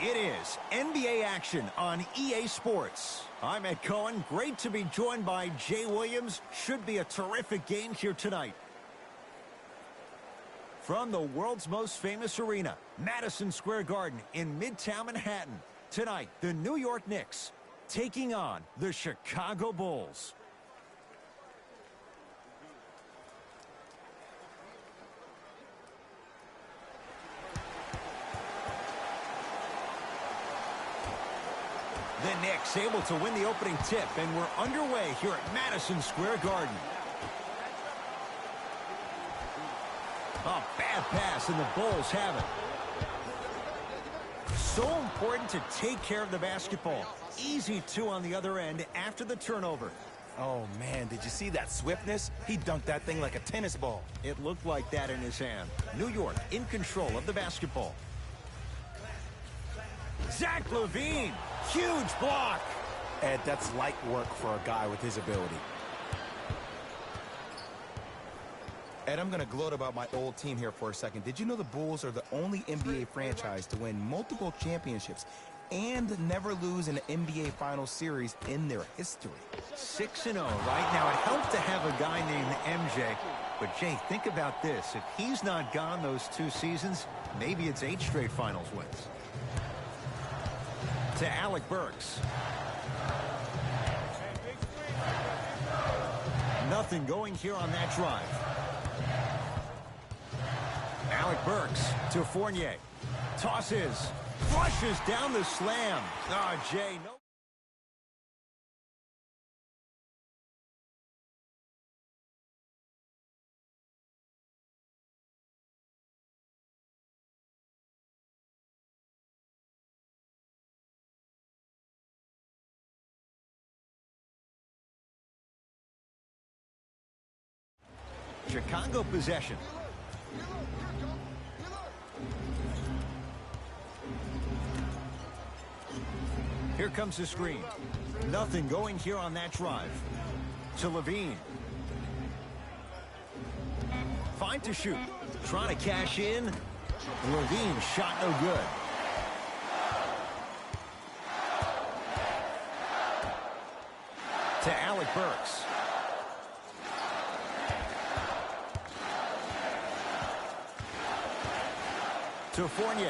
It is NBA action on EA Sports. I'm Ed Cohen. Great to be joined by Jay Williams. Should be a terrific game here tonight. From the world's most famous arena, Madison Square Garden in Midtown Manhattan. Tonight, the New York Knicks taking on the Chicago Bulls. The Knicks able to win the opening tip, and we're underway here at Madison Square Garden. A bad pass, and the Bulls have it. So important to take care of the basketball. Easy two on the other end after the turnover. Oh, man, did you see that swiftness? He dunked that thing like a tennis ball. It looked like that in his hand. New York in control of the basketball. Zach LaVine, huge block. Ed, that's light work for a guy with his ability. Ed, I'm going to gloat about my old team here for a second. Did you know the Bulls are the only NBA franchise to win multiple championships and never lose an NBA Finals series in their history? 6-0 right now. It helps to have a guy named MJ. But, Jay, think about this. If he's not gone those 2 seasons, maybe it's 8 straight Finals wins. To Alec Burks. Nothing going here on that drive. Alec Burks to Fournier. Tosses. Flushes down the slam. Ah, Jay, no. Chicago possession. Here comes the screen. Nothing going here on that drive. To LaVine. Fine to shoot. Trying to cash in. LaVine shot no good. To Alec Burks. To Fournier.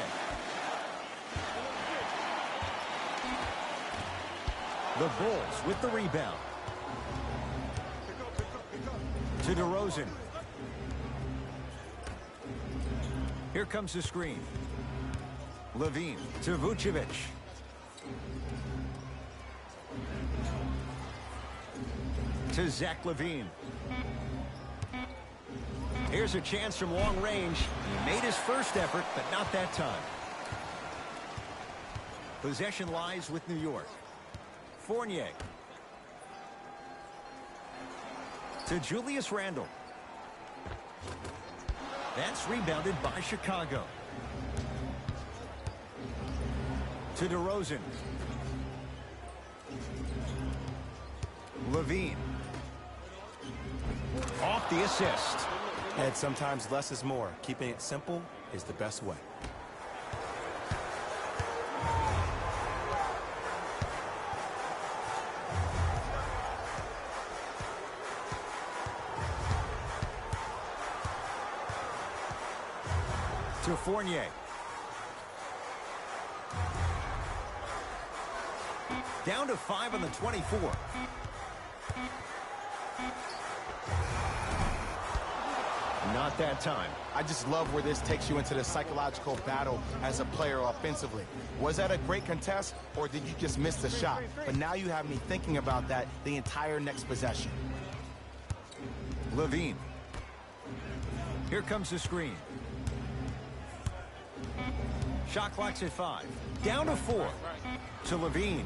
The Bulls with the rebound. To DeRozan. Here comes the screen. LaVine to Vucevic. To Zach LaVine. Here's a chance from long range. He made his first effort, but not that time. Possession lies with New York. Fournier. To Julius Randle. That's rebounded by Chicago. To DeRozan. LaVine. Off the assist. Ed, sometimes less is more. Keeping it simple is the best way. To Fournier. Down to 5 on the 24. Not that time. I just love where this takes you into the psychological battle as a player offensively. Was that a great contest, or did you just miss the shot? But now you have me thinking about that the entire next possession. LaVine. Here comes the screen. Shot clock's at 5. Down to 4. To LaVine.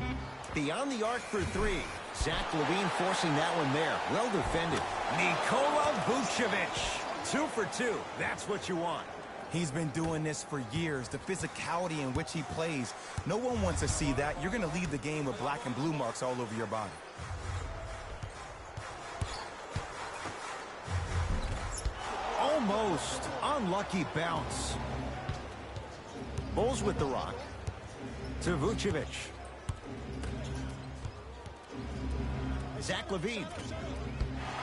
Beyond the arc for 3. Zach LaVine forcing that one there. Well defended. Nikola Vucevic. 2 for 2. That's what you want. He's been doing this for years. The physicality in which he plays. No one wants to see that. You're going to leave the game with black and blue marks all over your body. Almost. Unlucky bounce. Bulls with the rock. to Vucevic. Zach LaVine.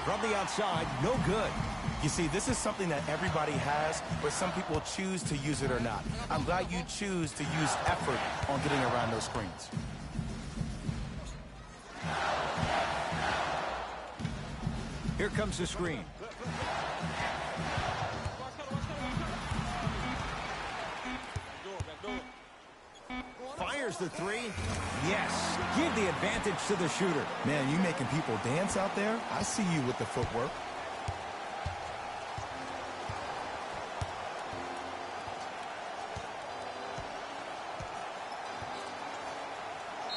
From the outside, no good. You see, this is something that everybody has, but some people choose to use it or not. I'm glad you choose to use effort on getting around those screens. Here comes the screen. Fires the three. Yes, give the advantage to the shooter. Man, you making people dance out there? I see you with the footwork.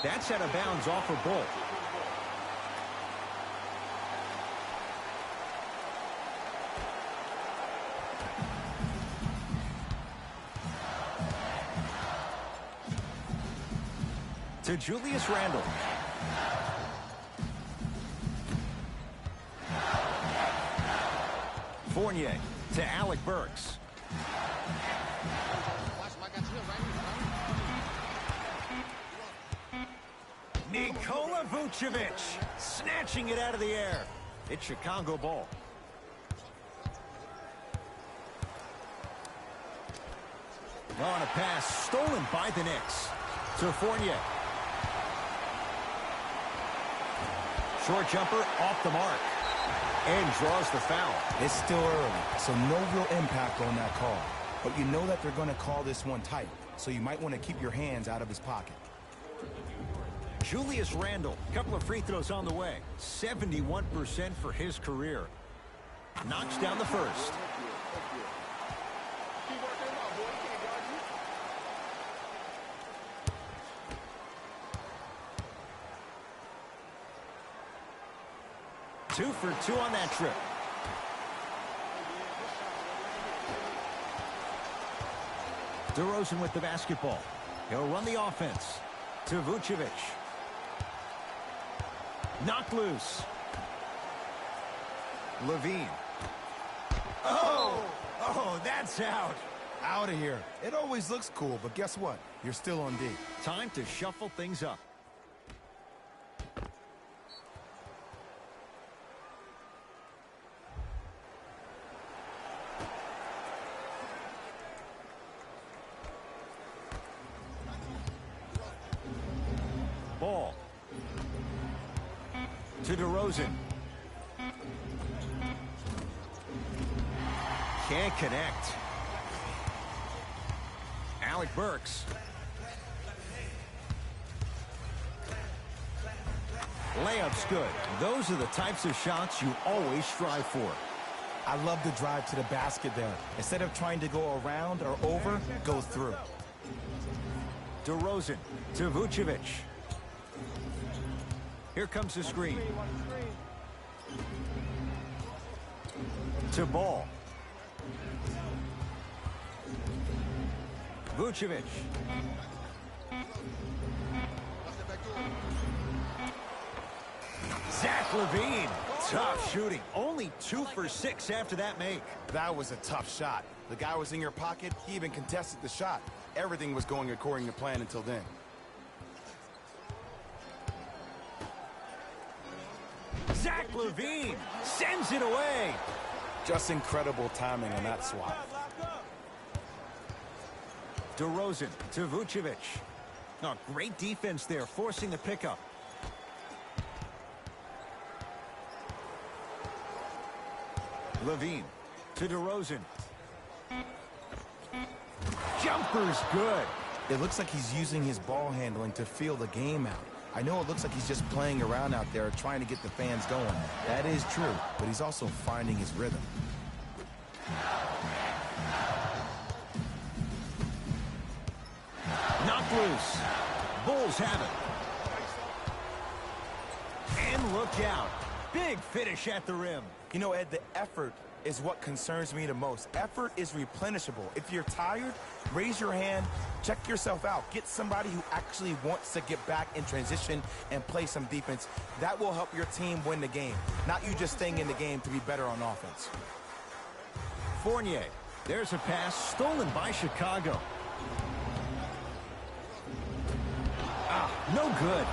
That's out of bounds off a Bull. To Julius Randle. Fournier to Alec Burks. Nikola Vucevic snatching it out of the air. It's Chicago ball. On a pass stolen by the Knicks. To Fournier. Short jumper off the mark. And draws the foul. It's still early, so no real impact on that call. But you know that they're going to call this one tight, so you might want to keep your hands out of his pocket. Julius Randle, couple of free throws on the way. 71% for his career. Knocks down the first. Two for two on that trip. DeRozan with the basketball. He'll run the offense. To Vucevic. Knocked loose. LaVine. Oh, that's out. Out of here. It always looks cool, but guess what? You're still on D. Time to shuffle things up. Ball. To DeRozan. Can't connect. Alec Burks. Layup's good. Those are the types of shots you always strive for. I love the drive to the basket there. Instead of trying to go around or over, go through. DeRozan to Vucevic. Here comes the screen. To Ball. Vucevic. Zach LaVine. Tough shooting. Only 2 for 6 after that make. That was a tough shot. The guy was in your pocket. He even contested the shot. Everything was going according to plan until then. Zach LaVine sends it away. Just incredible timing on that swap. DeRozan to Vucevic. Oh, great defense there, forcing the pickup. LaVine to DeRozan. Jumper's good. It looks like he's using his ball handling to feel the game out. I know it looks like he's just playing around out there trying to get the fans going. That is true, but he's also finding his rhythm. Knocked loose. Bulls have it. And look out. Big finish at the rim. You know, Ed, the effort is what concerns me the most. Effort is replenishable. If you're tired, raise your hand, check yourself out. Get somebody who actually wants to get back in transition and play some defense. That will help your team win the game, not you just staying in the game to be better on offense. Fournier. There's a pass stolen by Chicago. No good.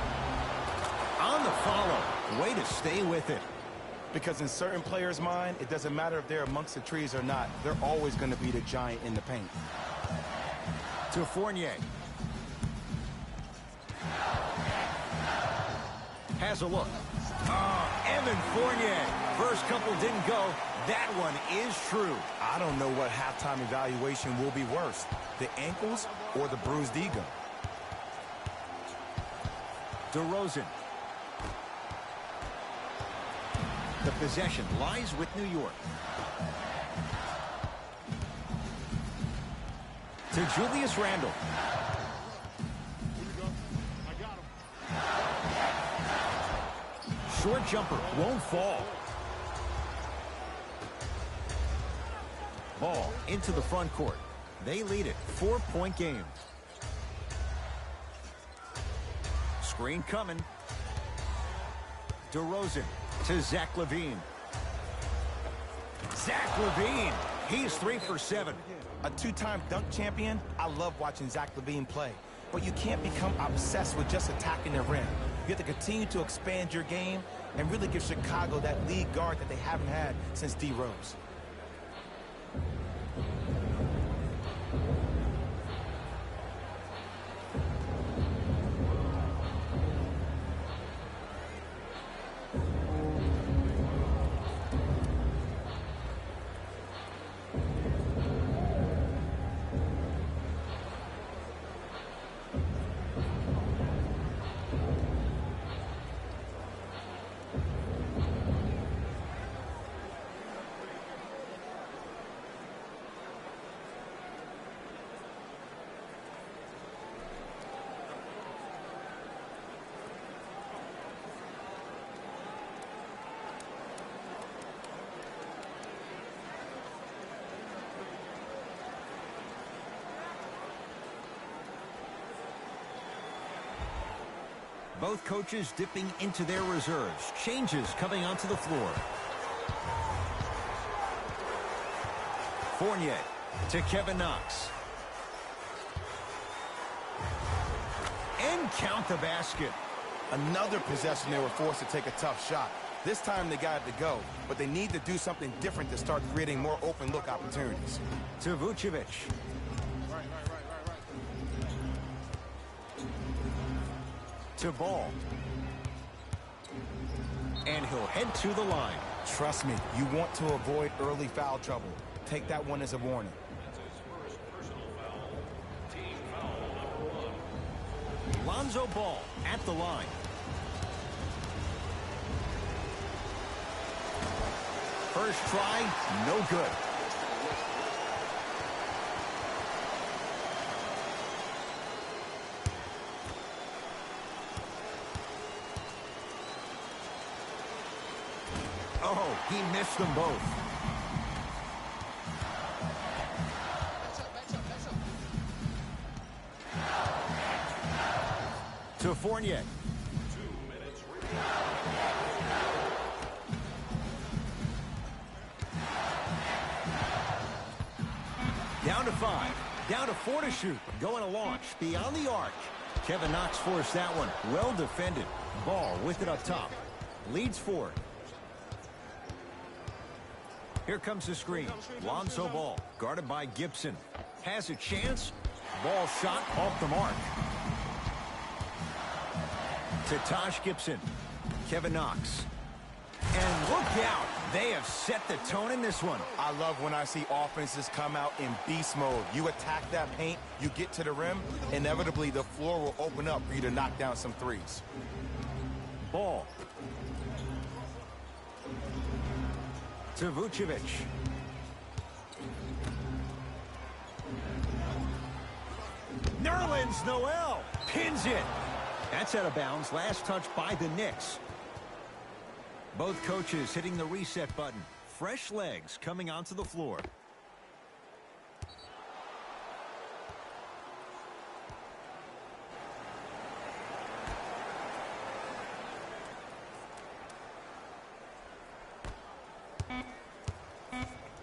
On the follow. Way to stay with it. Because in certain players' mind, it doesn't matter if they're amongst the trees or not. They're always going to be the giant in the paint. To Fournier. Has a look. Oh, Evan Fournier. First couple didn't go. That one is true. I don't know what halftime evaluation will be worse, the ankles or the bruised ego. DeRozan. The possession lies with New York. To Julius Randle. Short jumper won't fall. Ball into the front court. They lead it. 4-point game. Screen coming. DeRozan to Zach LaVine. Zach LaVine. He's 3 for 7. A two-time dunk champion. I love watching Zach LaVine play. But you can't become obsessed with just attacking the rim. You have to continue to expand your game and really give Chicago that lead guard that they haven't had since D. Rose. Both coaches dipping into their reserves. Changes coming onto the floor. Fournier to Kevin Knox. And count the basket. Another possession they were forced to take a tough shot. This time they got it to go, but they need to do something different to start creating more open look opportunities. To Vucevic. To Ball. And he'll head to the line. Trust me, you want to avoid early foul trouble. Take that one as a warning. Lonzo Ball at the line. First try, no good. Oh, he missed them both. To Fournier. Down to 5. Down to 4 to shoot. Going to launch. Beyond the arc. Kevin Knox forced that one. Well defended. Ball with it up top. Leads 4. Here comes the screen. Lonzo Ball, guarded by Gibson. Has a chance. Ball shot off the mark. To Taj Gibson. Kevin Knox. And look out. They have set the tone in this one. I love when I see offenses come out in beast mode. You attack that paint, you get to the rim, inevitably the floor will open up for you to knock down some threes. Ball. To Vucevic. Nerlens Noel pins it. That's out of bounds. Last touch by the Knicks. Both coaches hitting the reset button. Fresh legs coming onto the floor.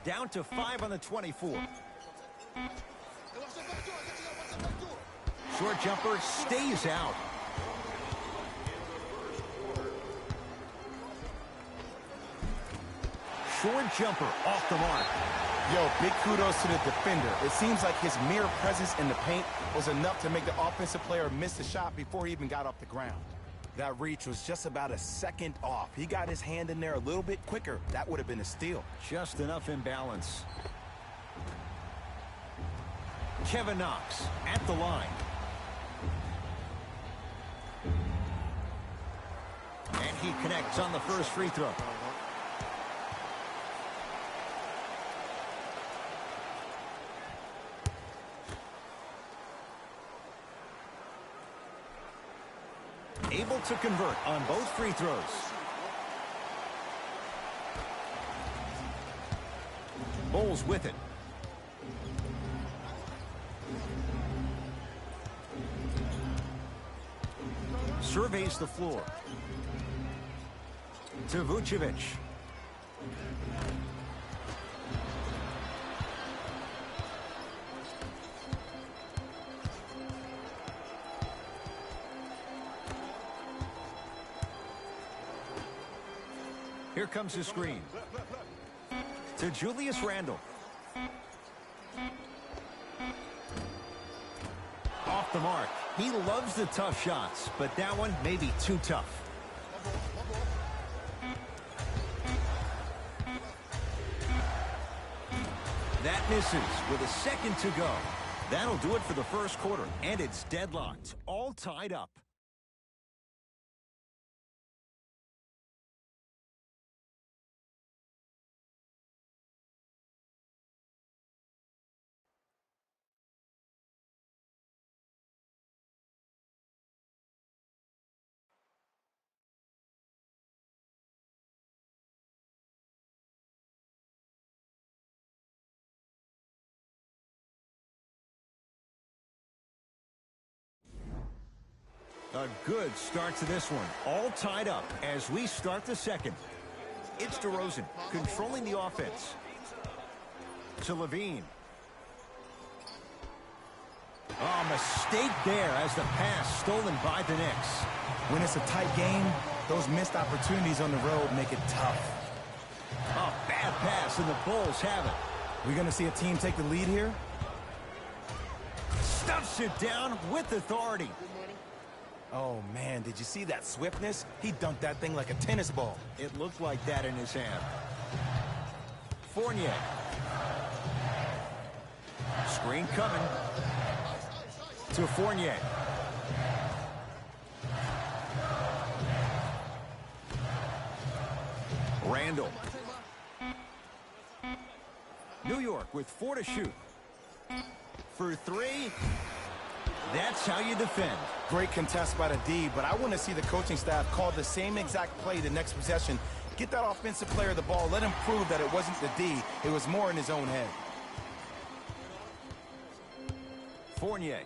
Down to 5 on the 24. Short jumper stays out. short jumper off the mark. Yo, big kudos to the defender. It seems like his mere presence in the paint was enough to make the offensive player miss the shot before he even got off the ground. That reach was just about a second off. He got his hand in there a little bit quicker. That would have been a steal. Just enough imbalance. Kevin Knox at the line. And he connects on the first free throw. Able to convert on both free throws. Bulls with it. Surveys the floor. To Vucevic. Here comes the screen. To Julius Randle. Off the mark. He loves the tough shots, but that one may be too tough. That misses with a second to go. That'll do it for the first quarter, and it's deadlocked, all tied up. A good start to this one. All tied up as we start the second. It's DeRozan controlling the offense. To Levine. Oh, mistake there as the pass stolen by the Knicks. When it's a tight game, those missed opportunities on the road make it tough. Oh, bad pass, and the Bulls have it. We're going to see a team take the lead here. Stuffs it down with authority. Oh, man, did you see that swiftness? He dunked that thing like a tennis ball. It looked like that in his hand. Fournier. Screen coming. To Fournier. Randle. New York with 4 to shoot. For 3. That's how you defend. Great contest by the D, but I want to see the coaching staff call the same exact play the next possession. Get that offensive player the ball. Let him prove that it wasn't the D. It was more in his own head. Fournier.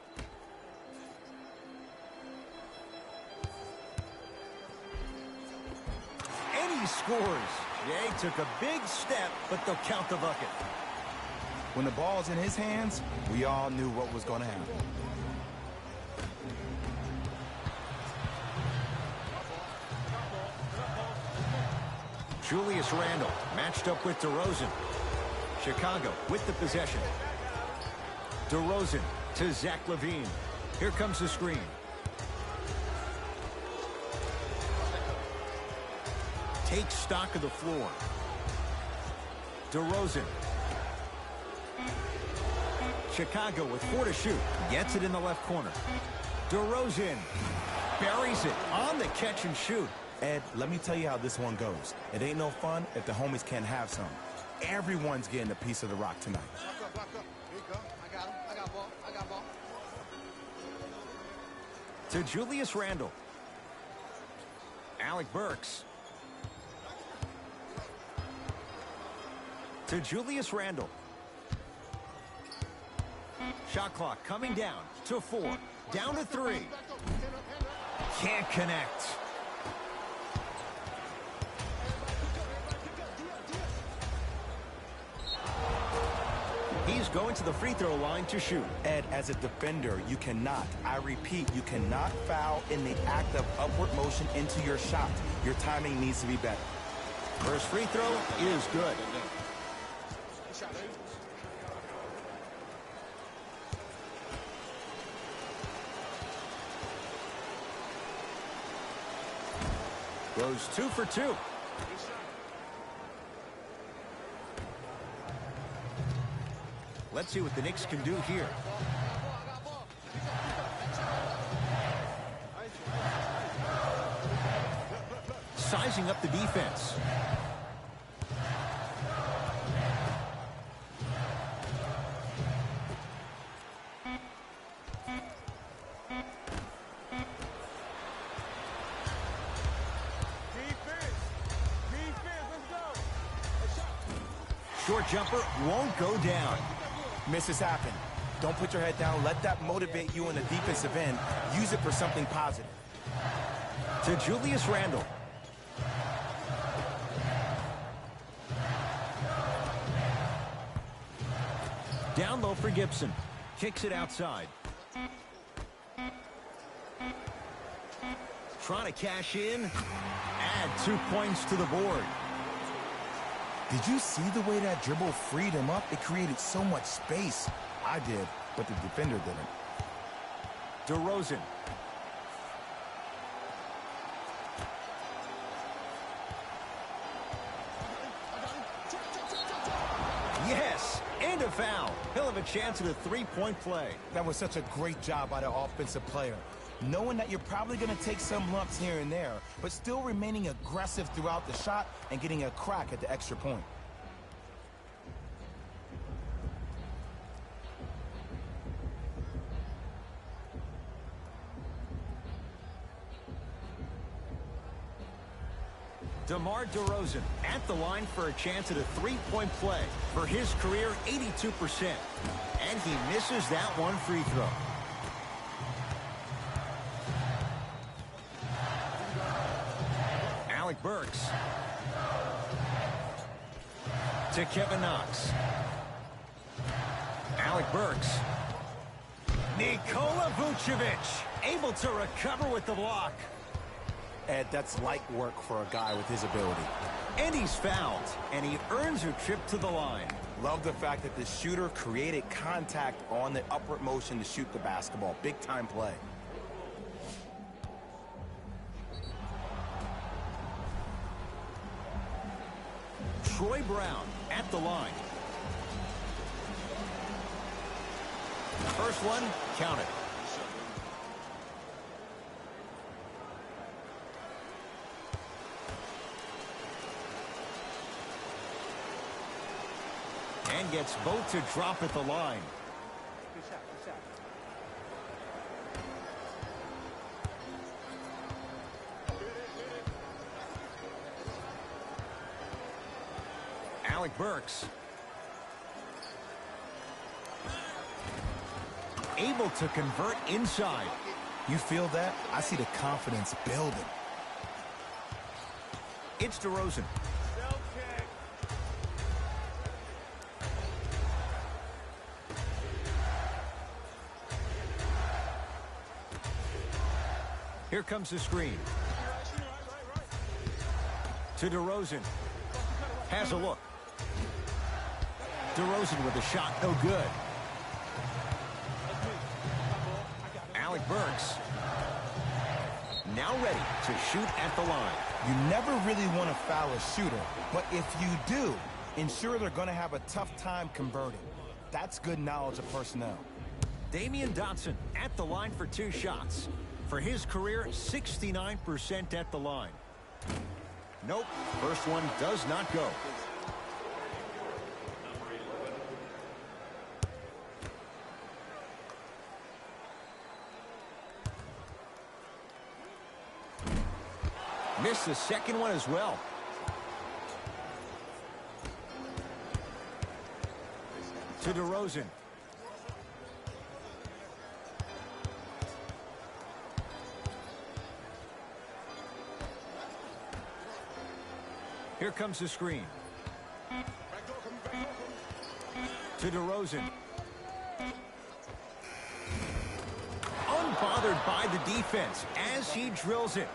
And he scores. Jay took a big step, but they'll count the bucket. When the ball's in his hands, we all knew what was going to happen. Julius Randle matched up with DeRozan. Chicago with the possession. DeRozan to Zach LaVine. Here comes the screen. Takes stock of the floor. DeRozan. Chicago with 4 to shoot. Gets it in the left corner. DeRozan buries it on the catch and shoot. Ed, let me tell you how this one goes. It ain't no fun if the homies can't have some. Everyone's getting a piece of the rock tonight. Block up. Here you go. I got him. I got ball. To Julius Randle. Alec Burks. To Julius Randle. Shot clock coming down to 4. Down to 3. Can't connect. He's going to the free throw line to shoot. Ed, as a defender, you cannot, I repeat, you cannot foul in the act of upward motion into your shot. Your timing needs to be better. First free throw is good. Goes 2 for 2. Let's see what the Knicks can do here. Sizing up the defense. Short jumper won't go down. Misses happen. Don't put your head down. Let that motivate you in the defensive end. Use it for something positive. To Julius Randle. Down low for Gibson. Kicks it outside. Trying to cash in. Add 2 points to the board. Did you see the way that dribble freed him up? It created so much space. I did, but the defender didn't. DeRozan. Yes, and a foul. He'll have a chance at a three-point play. That was such a great job by the offensive player. Knowing that you're probably going to take some lumps here and there, but still remaining aggressive throughout the shot and getting a crack at the extra point. DeMar DeRozan at the line for a chance at a three-point play. For his career, 82%. And he misses that one free throw. Alec Burks. To Kevin Knox. Alec Burks. Nikola Vucevic able to recover with the block. Ed, that's light work for a guy with his ability. And he's fouled, and he earns a trip to the line. Love the fact that the shooter created contact on the upward motion to shoot the basketball. Big-time play. Troy Brown at the line. First one, count it. And gets both to drop at the line. Good shot, good shot. Alec Burks. Able to convert inside. You feel that? I see the confidence building. It's DeRozan. Here comes the screen. To DeRozan. Has a look. DeRozan with a shot, no good. Alec Burks. Now ready to shoot at the line. You never really want to foul a shooter, but if you do, ensure they're going to have a tough time converting. That's good knowledge of personnel. Damian Dotson at the line for 2 shots. For his career, 69% at the line. Nope, first one does not go. Missed the second one as well. To DeRozan. Here comes the screen. To DeRozan. Unbothered by the defense as he drills it.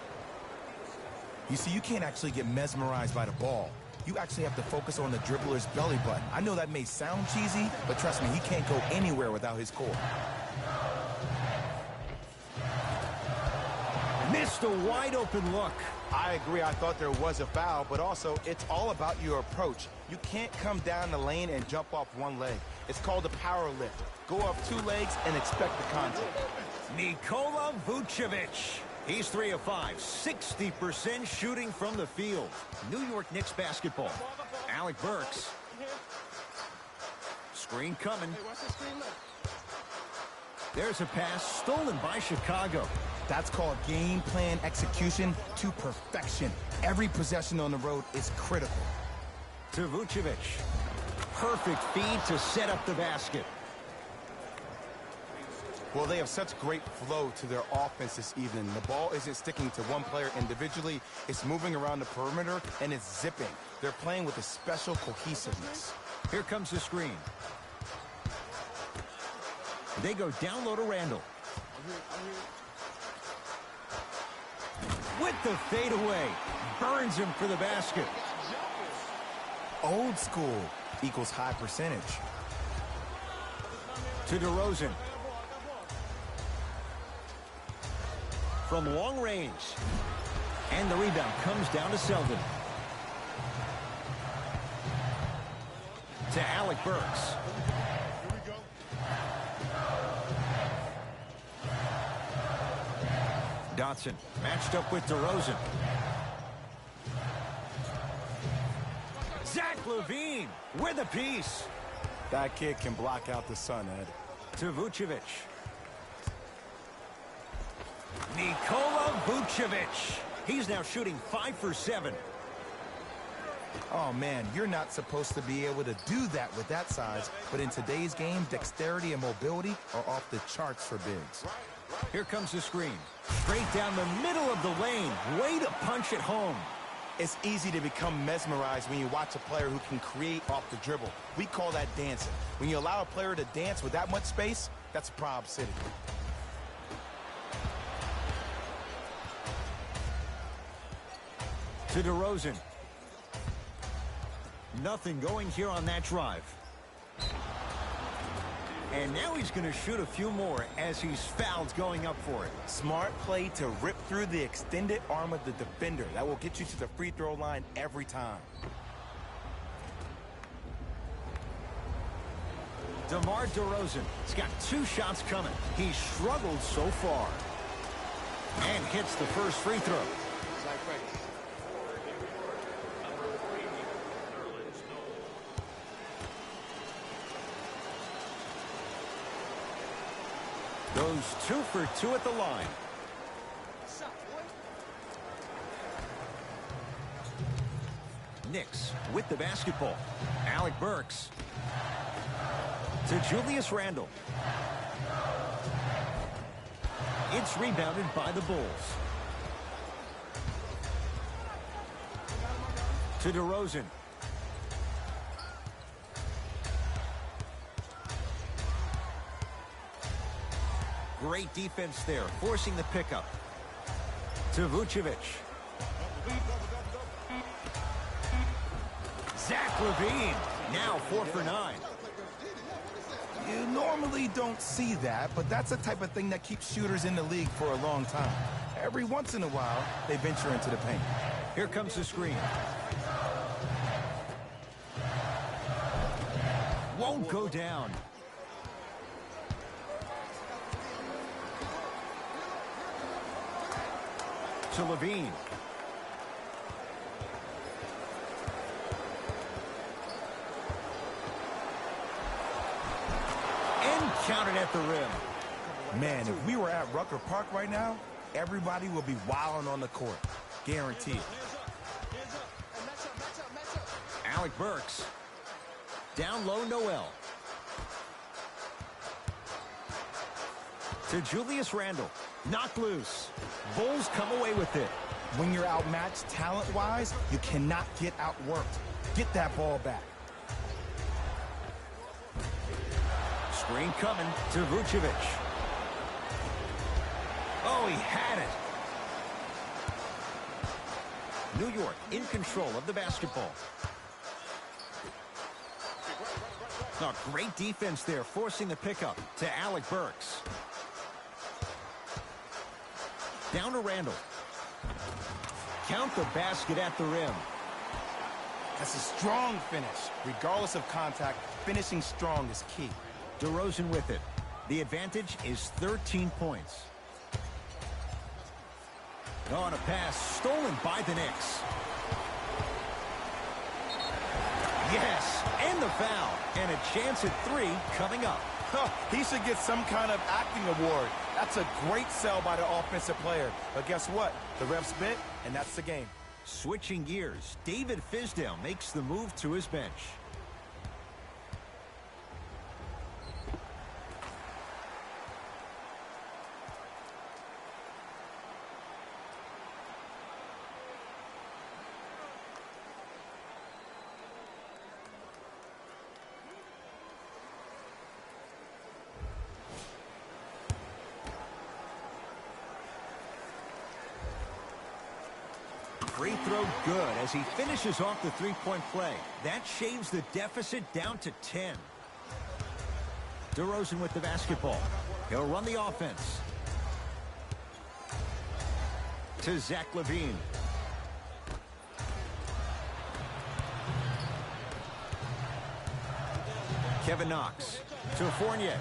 You see, you can't actually get mesmerized by the ball. You actually have to focus on the dribbler's belly button. I know that may sound cheesy, but trust me, he can't go anywhere without his core. Missed a wide open look. I agree. I thought there was a foul, but also it's all about your approach. You can't come down the lane and jump off one leg. It's called a power lift. Go up two legs and expect the contact. Nikola Vucevic. He's 3 of 5, 60% shooting from the field. New York Knicks basketball. Alec Burks. Screen coming. There's a pass stolen by Chicago. That's called game plan execution to perfection. Every possession on the road is critical. To Vucevic. Perfect feed to set up the basket. Well, they have such great flow to their offense this evening. The ball isn't sticking to one player individually. It's moving around the perimeter, and it's zipping. They're playing with a special cohesiveness. Here comes the screen. They go down low to Randall. With the fadeaway. Burns him for the basket. Old school equals high percentage. To DeRozan. From long range. And the rebound comes down to Selden. To Alec Burks. Dotson matched up with DeRozan. Zach LaVine with a piece. That kid can block out the sun, Ed. To Vucevic. Nikola Vucevic. He's now shooting 5 for 7. Oh, man, you're not supposed to be able to do that with that size. But in today's game, dexterity and mobility are off the charts for bigs. Here comes the screen. Straight down the middle of the lane. Way to punch it home. It's easy to become mesmerized when you watch a player who can create off the dribble. We call that dancing. When you allow a player to dance with that much space, that's Prob City. To DeRozan. Nothing going here on that drive. And now he's going to shoot a few more as he's fouled going up for it. Smart play to rip through the extended arm of the defender. That will get you to the free throw line every time. DeMar DeRozan has got 2 shots coming. He's struggled so far. And hits the first free throw. Goes 2 for 2 at the line. Knicks with the basketball. Alec Burks. To Julius Randle. It's rebounded by the Bulls. To DeRozan. Great defense there, forcing the pickup. To Vucevic. Zach LaVine, now 4 for 9. You normally don't see that, but that's the type of thing that keeps shooters in the league for a long time. Every once in a while, they venture into the paint. Here comes the screen. Won't go down. To LaVine. And counted at the rim. Man, if we were at Rucker Park right now, everybody will be wilding on the court. Guaranteed. Alec Burks. Down low, Noel. To Julius Randle. Knocked loose. Bulls come away with it. When you're outmatched talent-wise, you cannot get outworked. Get that ball back. Screen coming to Vucevic. Oh, he had it. New York in control of the basketball. Oh, great defense there, forcing the pickup to Alec Burks. Down to Randall. Count the basket at the rim. That's a strong finish. Regardless of contact, finishing strong is key. DeRozan with it. The advantage is 13 points. On a pass stolen by the Knicks. Yes, and the foul. And a chance at 3 coming up. He should get some kind of acting award. That's a great sell by the offensive player. But guess what? The refs bit, and that's the game. Switching gears, David Fizdale makes the move to his bench. Free throw good as he finishes off the three-point play. That shaves the deficit down to 10. DeRozan with the basketball. He'll run the offense. To Zach LaVine. Kevin Knox. To Fournier.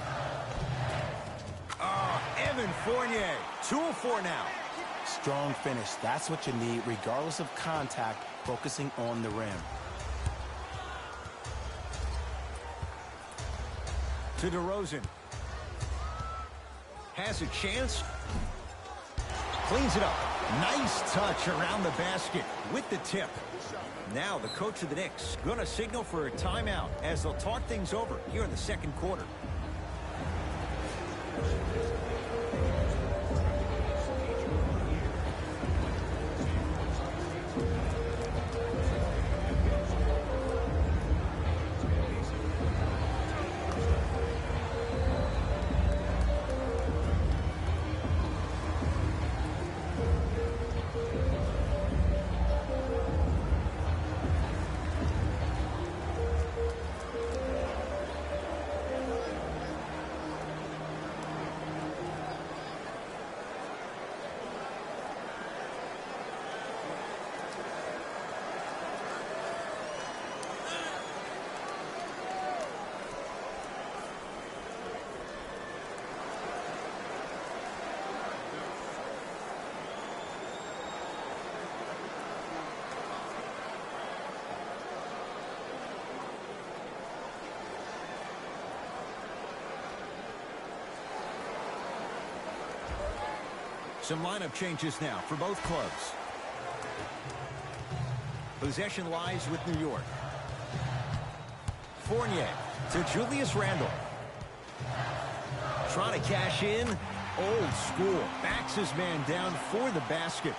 Oh, Evan Fournier. 2 of 4 now. Strong finish. That's what you need, regardless of contact, focusing on the rim. To DeRozan. Has a chance. Cleans it up. Nice touch around the basket with the tip. Now the coach of the Knicks going to signal for a timeout as they'll talk things over here in the second quarter. Some lineup changes now for both clubs. Possession lies with New York. Fournier to Julius Randle. Trying to cash in. Old school. Backs his man down for the basket.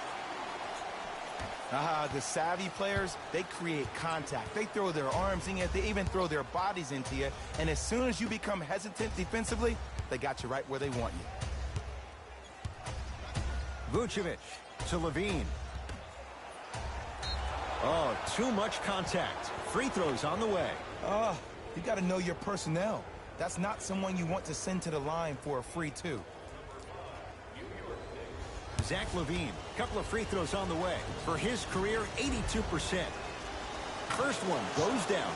The savvy players, they create contact. They throw their arms in you. They even throw their bodies into you. And as soon as you become hesitant defensively, they got you right where they want you. Vucevic to LaVine. Oh, too much contact. Free throws on the way. You got to know your personnel. That's not someone you want to send to the line for a free 2. Zach LaVine, couple of free throws on the way. For his career, 82%. First one goes down.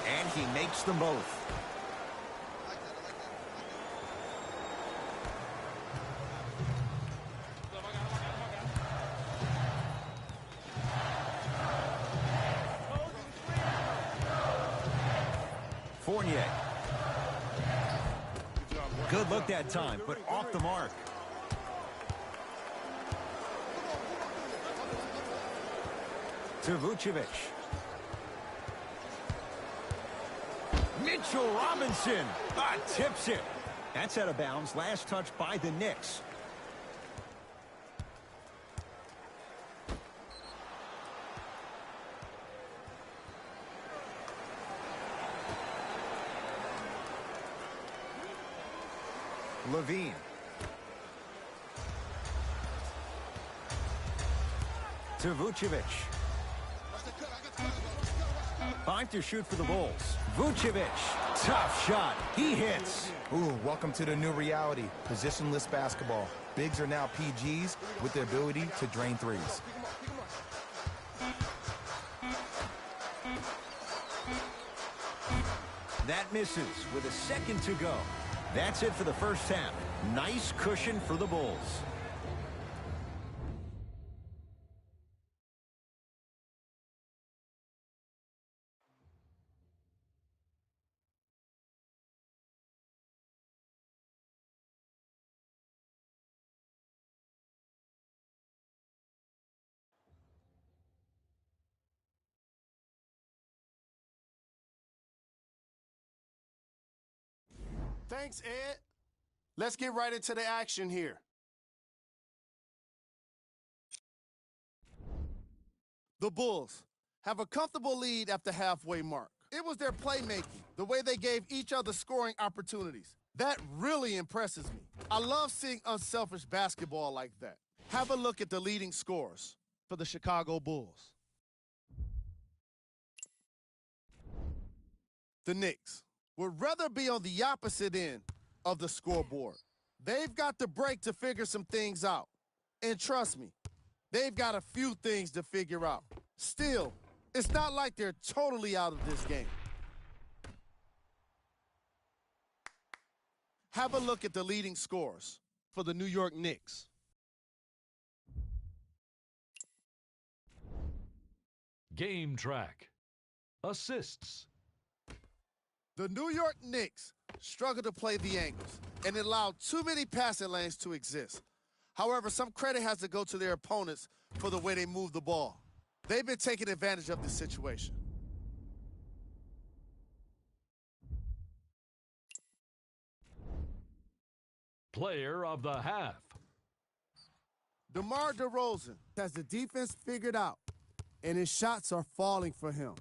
And he makes them both. Fournier. Good look that time, but off the mark. To Vucevic. Mitchell Robinson tips it. That's out of bounds. Last touch by the Knicks. Levine. To Vucevic. 5 to shoot for the Bulls. Vucevic. Tough shot. He hits. Ooh, welcome to the new reality. Positionless basketball. Bigs are now PGs with the ability to drain threes. That misses with a second to go. That's it for the first half. Nice cushion for the Bulls. Thanks, Ed. Let's get right into the action here. The Bulls have a comfortable lead at the halfway mark. It was their playmaking, the way they gave each other scoring opportunities. That really impresses me. I love seeing unselfish basketball like that. Have a look at the leading scorers for the Chicago Bulls. The Knicks would rather be on the opposite end of the scoreboard. They've got the break to figure some things out. And trust me, they've got a few things to figure out. Still, it's not like they're totally out of this game. Have a look at the leading scorers for the New York Knicks. Game track. Assists. The New York Knicks struggle to play the angles and allow too many passing lanes to exist. However, some credit has to go to their opponents for the way they move the ball. They've been taking advantage of this situation. Player of the half. DeMar DeRozan has the defense figured out, and his shots are falling for him.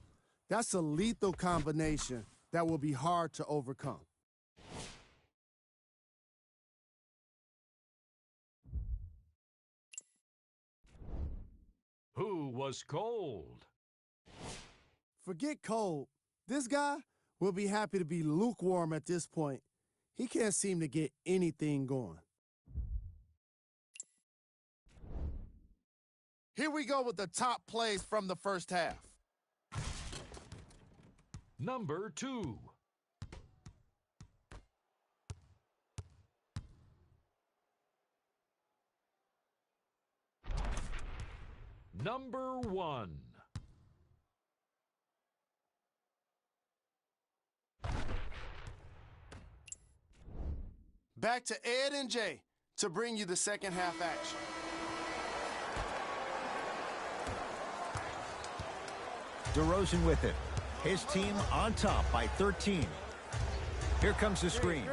That's a lethal combination that will be hard to overcome. Who was cold? Forget cold. This guy will be happy to be lukewarm at this point. He can't seem to get anything going. Here we go with the top plays from the first half. Number 2. Number 1. Back to Ed and Jay to bring you the second half action. DeRozan with it. His team on top by 13. Here comes the screen.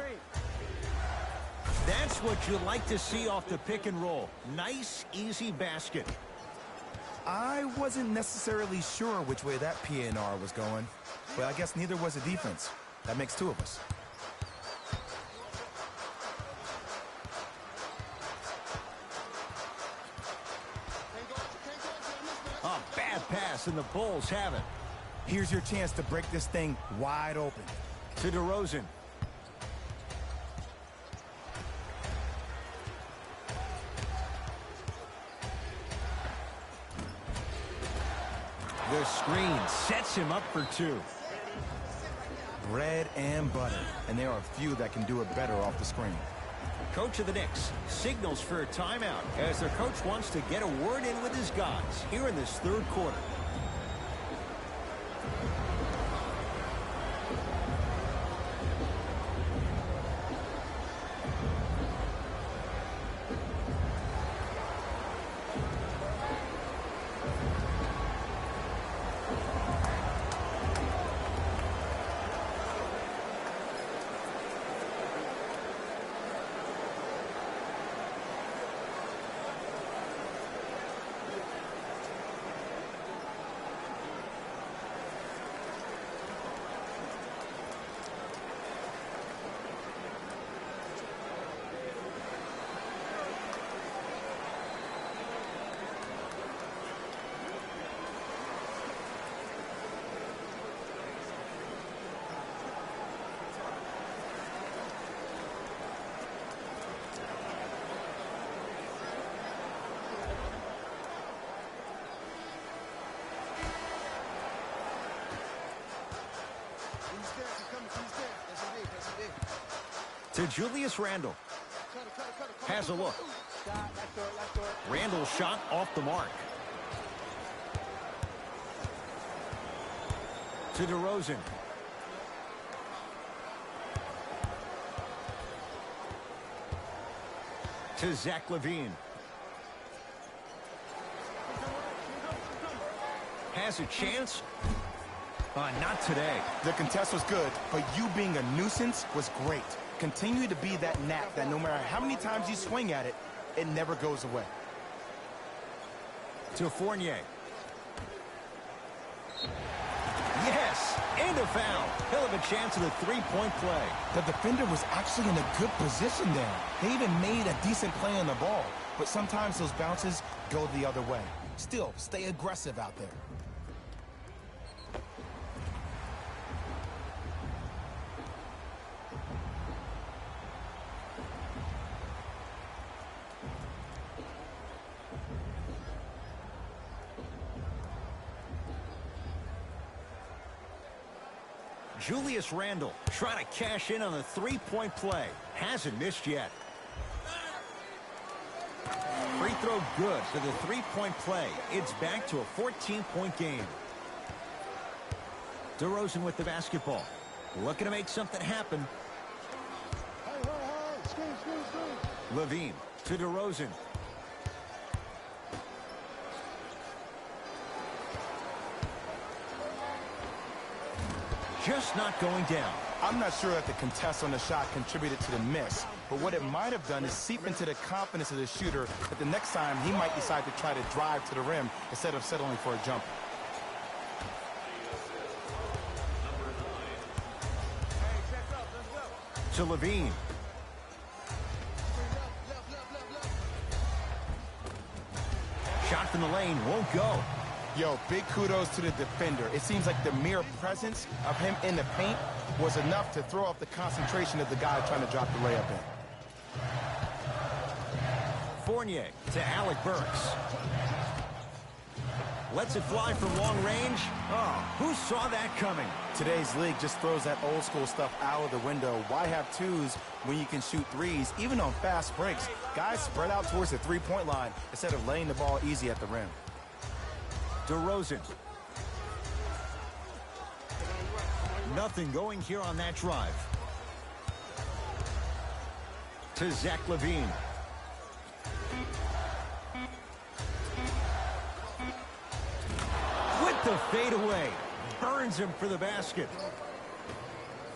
That's what you like to see off the pick and roll. Nice, easy basket. I wasn't necessarily sure which way that PNR was going, but I guess neither was the defense. That makes two of us. A bad pass, and the Bulls have it. Here's your chance to break this thing wide open. To DeRozan. The screen sets him up for 2. Bread and butter, and there are few that can do it better off the screen. Coach of the Knicks signals for a timeout as their coach wants to get a word in with his guys here in this third quarter. He's there. He's coming. He's there. Yes, indeed. Yes, To indeed. Julius Randle. Cut. Has a look. Shot. That's short. Randle's shot off the mark. To DeRozan. To Zach LaVine. Has a chance? Not today. The contest was good, but you being a nuisance was great. Continue to be that gnat that no matter how many times you swing at it, it never goes away. To Fournier. Yes, and a foul. He'll have a chance at a three-point play. The defender was actually in a good position there. They even made a decent play on the ball, but sometimes those bounces go the other way. Still, stay aggressive out there. Julius Randle trying to cash in on a three-point play. Hasn't missed yet. Free throw good for the three-point play. It's back to a 14-point game. DeRozan with the basketball. Looking to make something happen. LaVine to DeRozan. Just not going down. I'm not sure that the contest on the shot contributed to the miss, but what it might have done is seep into the confidence of the shooter that the next time he might decide to try to drive to the rim instead of settling for a jumper. To LaVine. Shot from the lane won't go. Yo, big kudos to the defender. It seems like the mere presence of him in the paint was enough to throw off the concentration of the guy trying to drop the layup in. Fournier to Alec Burks. Lets it fly from long range. Oh, who saw that coming? Today's league just throws that old school stuff out of the window. Why have twos when you can shoot threes, even on fast breaks? Guys spread out towards the three-point line instead of laying the ball easy at the rim. DeRozan. Nothing going here on that drive. To Zach LaVine. With the fadeaway. Burns him for the basket.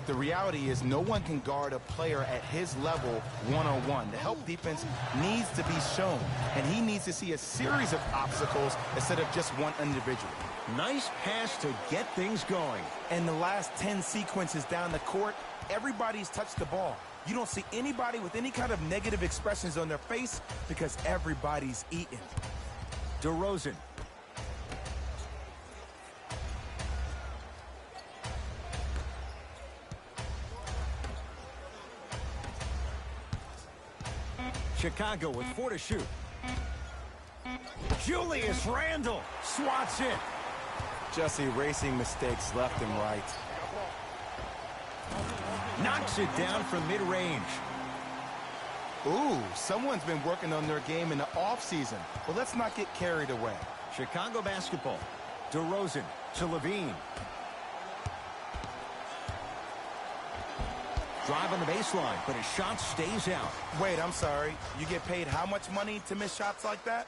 The reality is no one can guard a player at his level one-on-one. The help defense needs to be shown, and he needs to see a series of obstacles instead of just one individual. Nice pass to get things going. And the last 10 sequences down the court, everybody's touched the ball. You don't see anybody with any kind of negative expressions on their face because everybody's eating. DeRozan. Chicago with 4 to shoot. Julius Randle swats it. Just erasing mistakes left and right. Knocks it down from mid-range. Ooh, someone's been working on their game in the offseason. Well, let's not get carried away. Chicago basketball. DeRozan to LaVine. Drive on the baseline, but his shot stays out. Wait, I'm sorry. You get paid how much money to miss shots like that?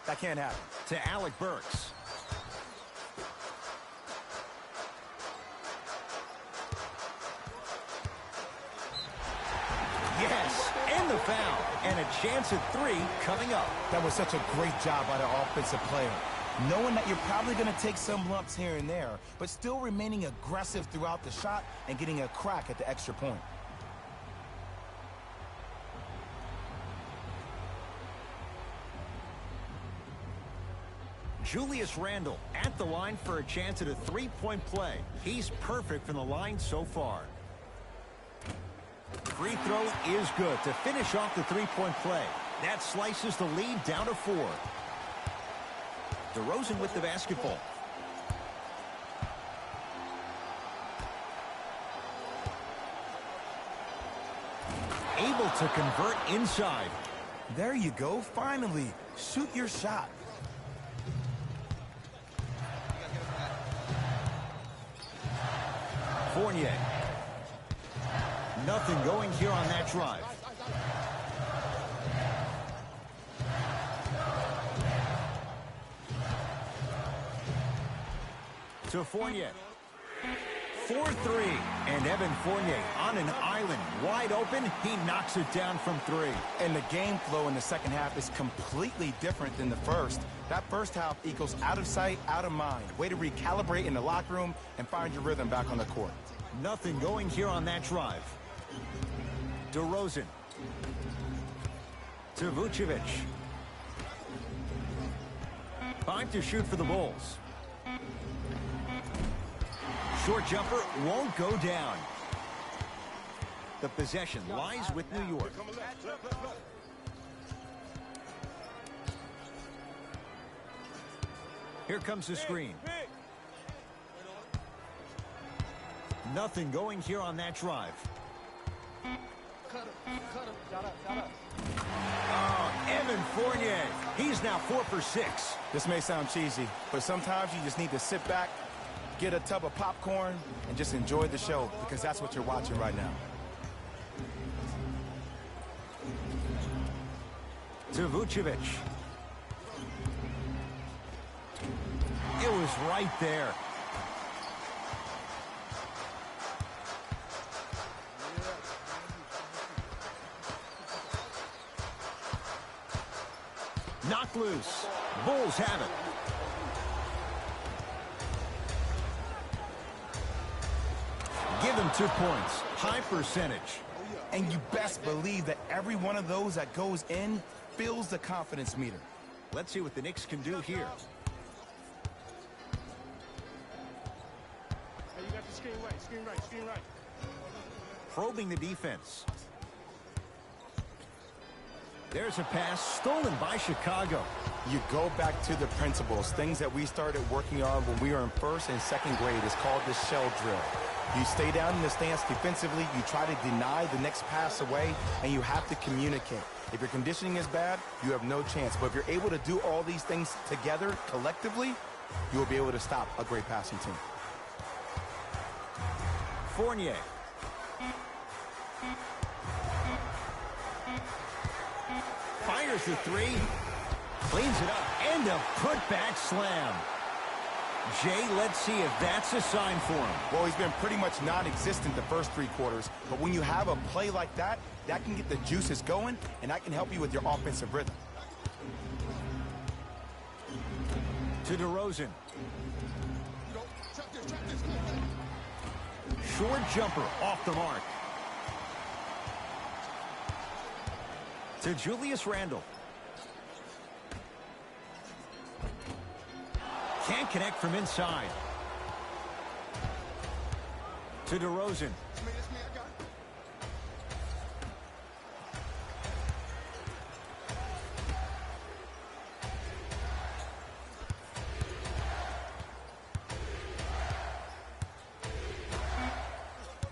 That can't happen. To Alec Burks. Yes, and the foul. And a chance at 3 coming up. That was such a great job by the offensive player. Knowing that you're probably going to take some lumps here and there, but still remaining aggressive throughout the shot and getting a crack at the extra point. Julius Randle at the line for a chance at a three-point play. He's perfect from the line so far. Free throw is good to finish off the three-point play. That slices the lead down to 4. DeRozan with the basketball. able to convert inside. There you go, finally. Shoot your shot. Fournier. Nothing going here on that drive. To Fournier. 4-3. And Evan Fournier on an island. Wide open. He knocks it down from 3. And the game flow in the second half is completely different than the first. That first half equals out of sight, out of mind. Way to recalibrate in the locker room and find your rhythm back on the court. Nothing going here on that drive. DeRozan. To Vucevic. 5 to shoot for the Bulls. Short jumper won't go down. The possession lies with New York. Here comes the screen. Nothing going here on that drive. Oh, Evan Fournier. He's now 4 for 6. This may sound cheesy, but sometimes you just need to sit back, get a tub of popcorn, and just enjoy the show, because that's what you're watching right now. To Vucevic. It was right there. Knocked loose. Bulls have it. Give them 2 points. High percentage. And you best believe that every one of those that goes in fills the confidence meter. Let's see what the Knicks can do here. Hey, you got the screen right. Probing the defense. There's a pass stolen by Chicago. You go back to the principles, things that we started working on when we were in first and second grade. It's called the shell drill. You stay down in the stance defensively, you try to deny the next pass away, and you have to communicate. If your conditioning is bad, you have no chance. But if you're able to do all these things together, collectively, you will be able to stop a great passing team. Fournier. Fires the 3. Cleans it up. And a putback slam. Jay, let's see if that's a sign for him. Well, he's been pretty much non-existent the first 3 quarters. But when you have a play like that, that can get the juices going, and that can help you with your offensive rhythm. To DeRozan. Short jumper off the mark. To Julius Randle. Can't connect from inside. To DeRozan.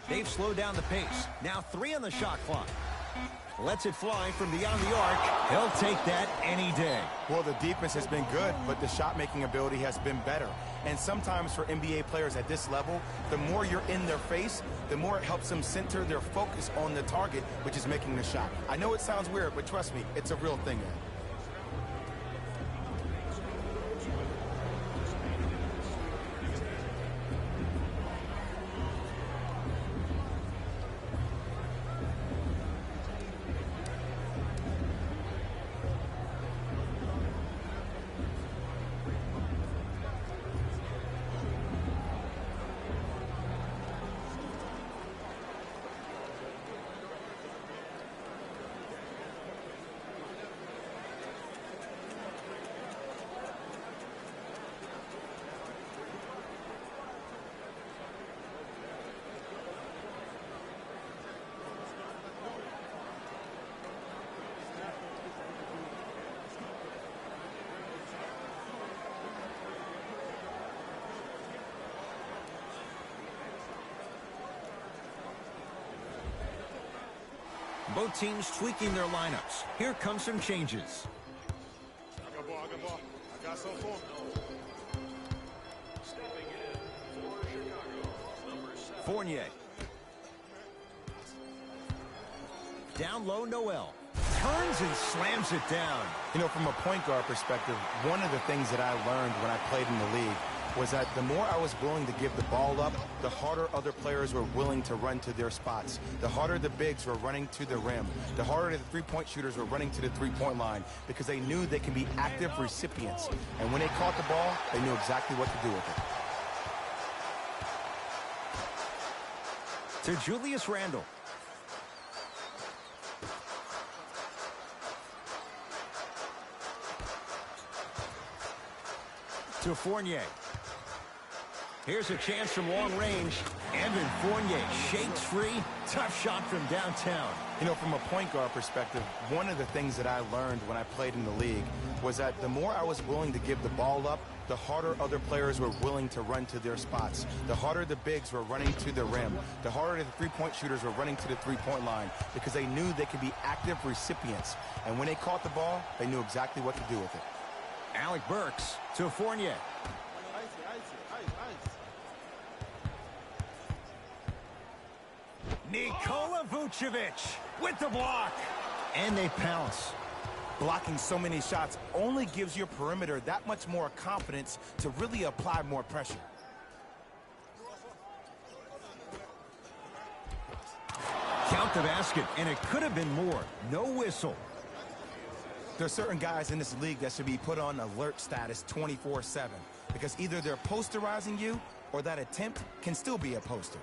They've slowed down the pace. Now 3 on the shot clock. Lets it fly from beyond the arc. He'll take that any day. Well, the defense has been good, but the shot-making ability has been better. And sometimes for NBA players at this level, the more you're in their face, the more it helps them center their focus on the target, which is making the shot. I know it sounds weird, but trust me, it's a real thing, man. Both teams tweaking their lineups. Here come some changes. I got ball, I got ball. I got so far. Stepping in for Chicago, number 7. Fournier. Down low, Noel. Turns and slams it down. You know, from a point guard perspective, one of the things that I learned when I played in the league was that the more I was willing to give the ball up, the harder other players were willing to run to their spots. The harder the bigs were running to the rim. The harder the three-point shooters were running to the three-point line because they knew they can be active recipients. And when they caught the ball, they knew exactly what to do with it. To Julius Randle. To Fournier. Here's a chance from long range. Evan Fournier shakes free. Tough shot from downtown. You know, from a point guard perspective, one of the things that I learned when I played in the league was that the more I was willing to give the ball up, the harder other players were willing to run to their spots. The harder the bigs were running to the rim. The harder the three-point shooters were running to the three-point line because they knew they could be active recipients. And when they caught the ball, they knew exactly what to do with it. Alec Burks to Fournier. Nikola Vucevic with the block. And they pounce. Blocking so many shots only gives your perimeter that much more confidence to really apply more pressure. Count the basket, and it could have been more. No whistle. There are certain guys in this league that should be put on alert status 24/7 because either they're posterizing you or that attempt can still be a poster.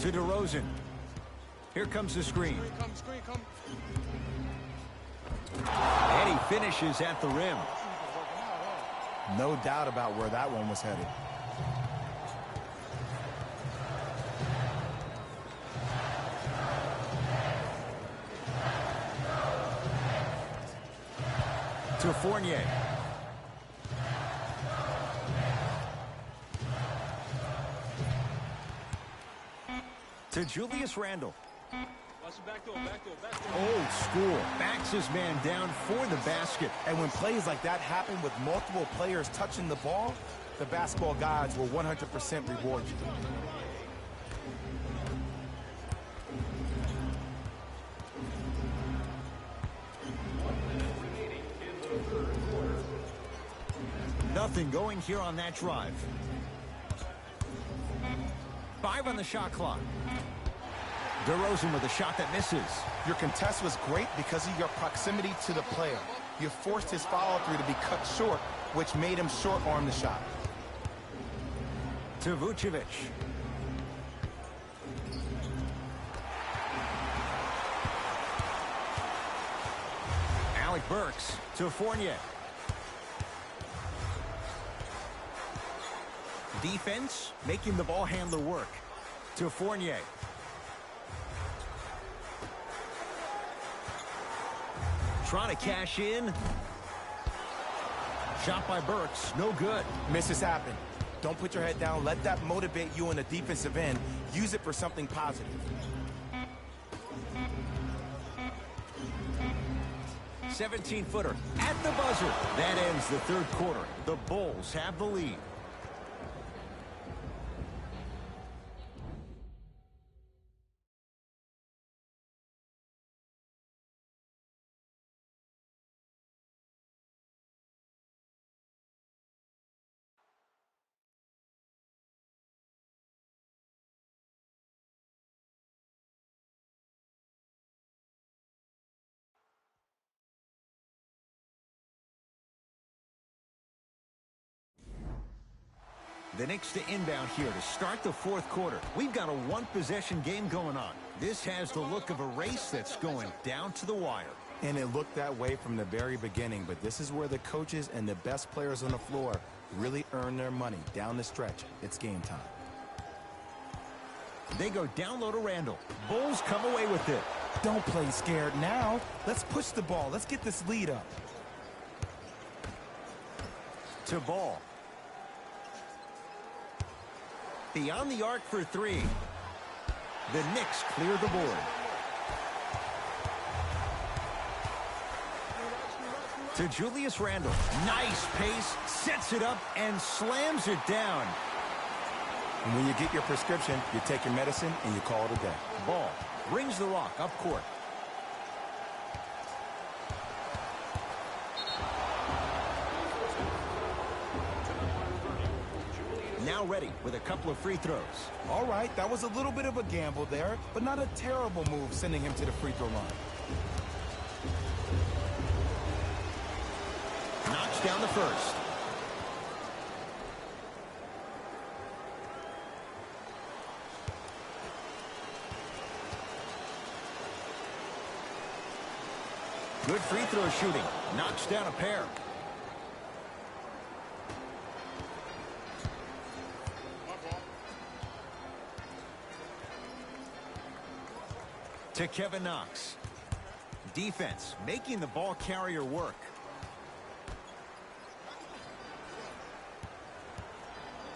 To DeRozan. Here comes the screen. Come. And he finishes at the rim. No doubt about where that one was headed. To Fournier. To Julius Randle. Old school. Backs his man down for the basket. And when plays like that happen with multiple players touching the ball, the basketball gods will 100% reward you. Nothing going here on that drive. 5 on the shot clock. DeRozan with a shot that misses. Your contest was great because of your proximity to the player. You forced his follow-through to be cut short, which made him short-arm the shot. To Vucevic. Alec Burks to Fournier. Defense making the ball handler work. To Fournier. Trying to cash in. Shot by Burks. No good. Misses happen. Don't put your head down. Let that motivate you on the defensive end. Use it for something positive. "17-footer at the buzzer. That ends the third quarter. The Bulls have the lead. The Knicks to inbound here to start the fourth quarter. We've got a one-possession game going on. This has the look of a race that's going down to the wire. And it looked that way from the very beginning, but this is where the coaches and the best players on the floor really earn their money. Down the stretch, it's game time. They go down low to Randle. Bulls come away with it. Don't play scared now. Let's push the ball. Let's get this lead up. To Ball. Beyond the arc for three. The Knicks clear the board. To Julius Randle. Nice pace, sets it up, and slams it down. And when you get your prescription, you take your medicine and you call it a day. Ball brings the rock up court. Now ready with a couple of free throws. All right, that was a little bit of a gamble there, but not a terrible move sending him to the free throw line. Knocks down the first. Good free throw shooting. Knocks down a pair. To Kevin Knox. Defense making the ball carrier work.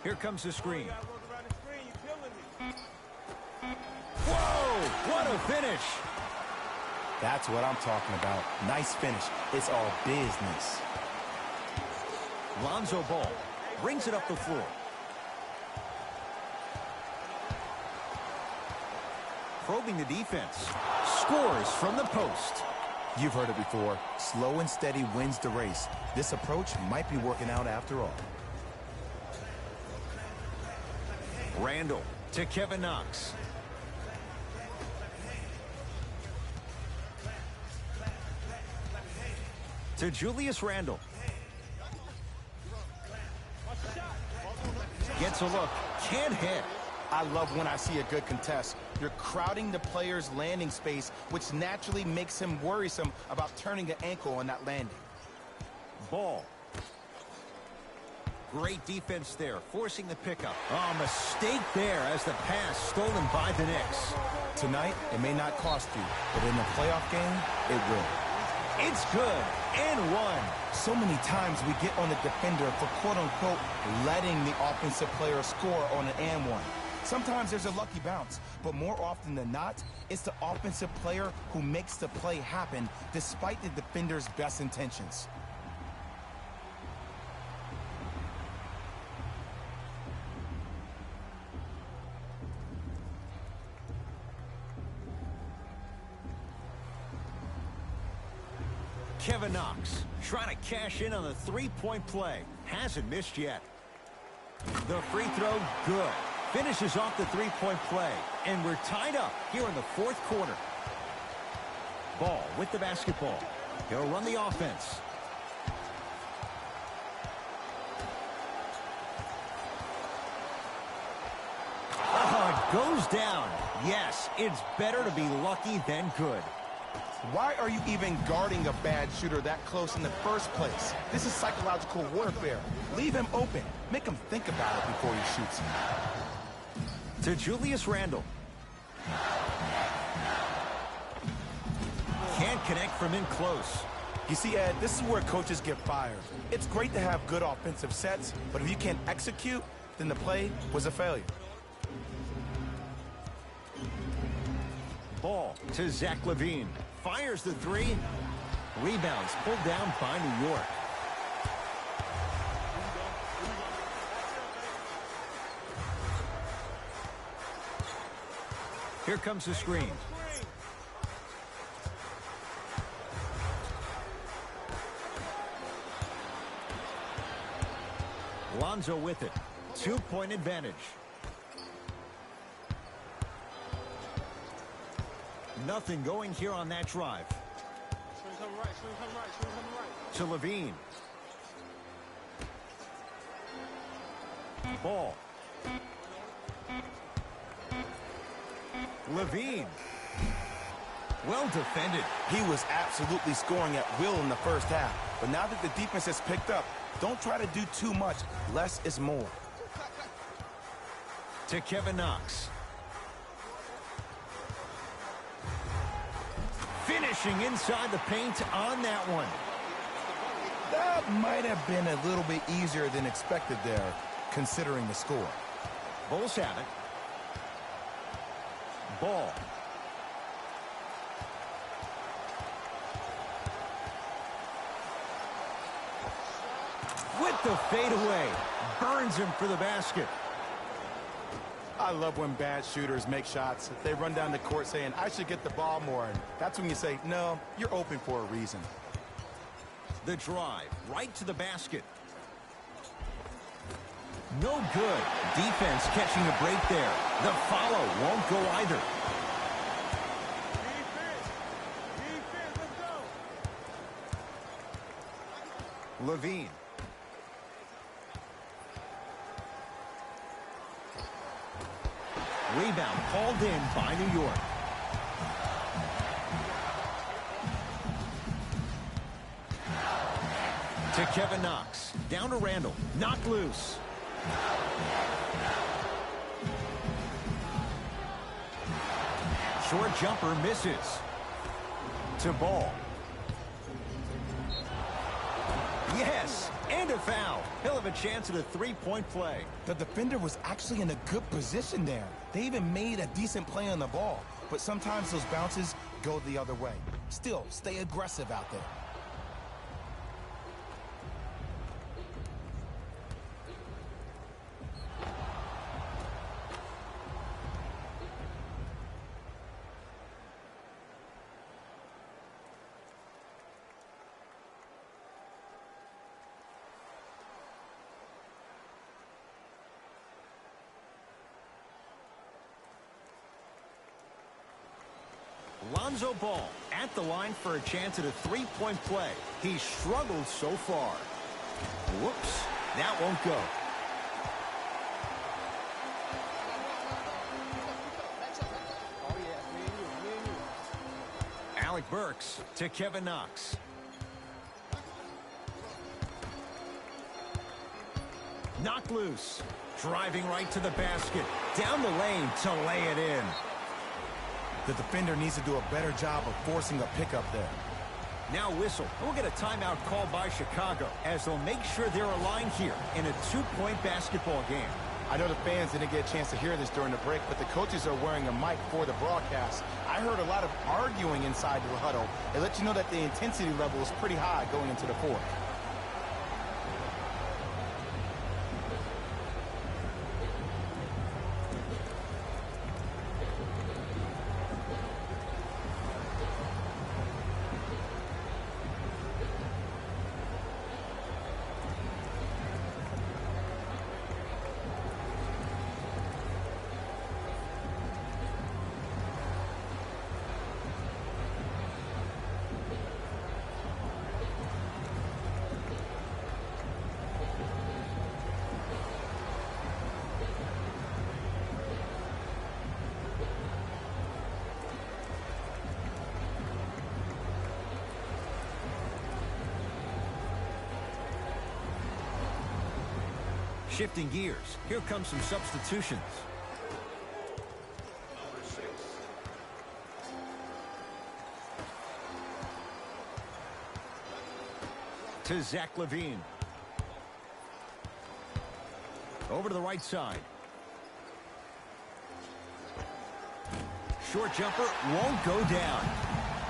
Here comes the screen. Whoa! What a finish! That's what I'm talking about. Nice finish. It's all business. Lonzo Ball brings it up the floor. Probing the defense. Scores from the post. You've heard it before. Slow and steady wins the race. This approach might be working out after all. Randle to Kevin Knox. To Julius Randle. Gets a look. Can't hit. I love when I see a good contest. You're crowding the player's landing space, which naturally makes him worrisome about turning an ankle on that landing. Ball. Great defense there, forcing the pickup. Oh, mistake there as the pass stolen by the Knicks. Tonight, it may not cost you, but in a playoff game, it will. It's good, and one. So many times we get on the defender for quote-unquote letting the offensive player score on an and one. Sometimes there's a lucky bounce, but more often than not, it's the offensive player who makes the play happen despite the defender's best intentions. Kevin Knox trying to cash in on the three-point play. Hasn't missed yet. The free throw, good. Finishes off the three-point play. And we're tied up here in the fourth quarter. Ball with the basketball. He'll run the offense. Oh, it goes down. Yes, it's better to be lucky than good. Why are you even guarding a bad shooter that close in the first place? This is psychological warfare. Leave him open. Make him think about it before he shoots. To Julius Randle. Can't connect from in close. You see, Ed, this is where coaches get fired. It's great to have good offensive sets, but if you can't execute, then the play was a failure. Ball to Zach LaVine. Fires the three. Rebounds pulled down by New York. Here comes the screen. Lonzo with it. Two-point advantage. Nothing going here on that drive. To LaVine. Ball. LaVine. Well defended. He was absolutely scoring at will in the first half. But now that the defense has picked up, don't try to do too much. Less is more. To Kevin Knox. Finishing inside the paint on that one. That might have been a little bit easier than expected there, considering the score. Bulls have it. Ball. With the fadeaway. Burns him for the basket. I love when bad shooters make shots. They run down the court saying, I should get the ball more. And that's when you say, no, you're open for a reason. The drive. Right to the basket. No good. Defense catching a break there. The follow won't go either. Defense, let's go. Levine. Rebound called in by New York. To Kevin Knox. Down to Randall. Knocked loose. Short jumper misses. To Ball. Yes, and a foul. He'll have a chance at a three-point play. The defender was actually in a good position there. They even made a decent play on the ball. But sometimes those bounces go the other way. Still, stay aggressive out there. Lonzo Ball at the line for a chance at a three-point play. He struggled so far. Whoops, that won't go. Oh, yeah, me and you. Alec Burks to Kevin Knox. Knocked loose. Driving right to the basket. Down the lane to lay it in. The defender needs to do a better job of forcing a pickup there. Now whistle. We'll get a timeout called by Chicago as they'll make sure they're aligned here in a two-point basketball game. I know the fans didn't get a chance to hear this during the break, but the coaches are wearing a mic for the broadcast. I heard a lot of arguing inside the huddle. It lets you know that the intensity level is pretty high going into the fourth. Shifting gears. Here comes some substitutions. Number 6. To Zach Levine. Over to the right side. Short jumper won't go down.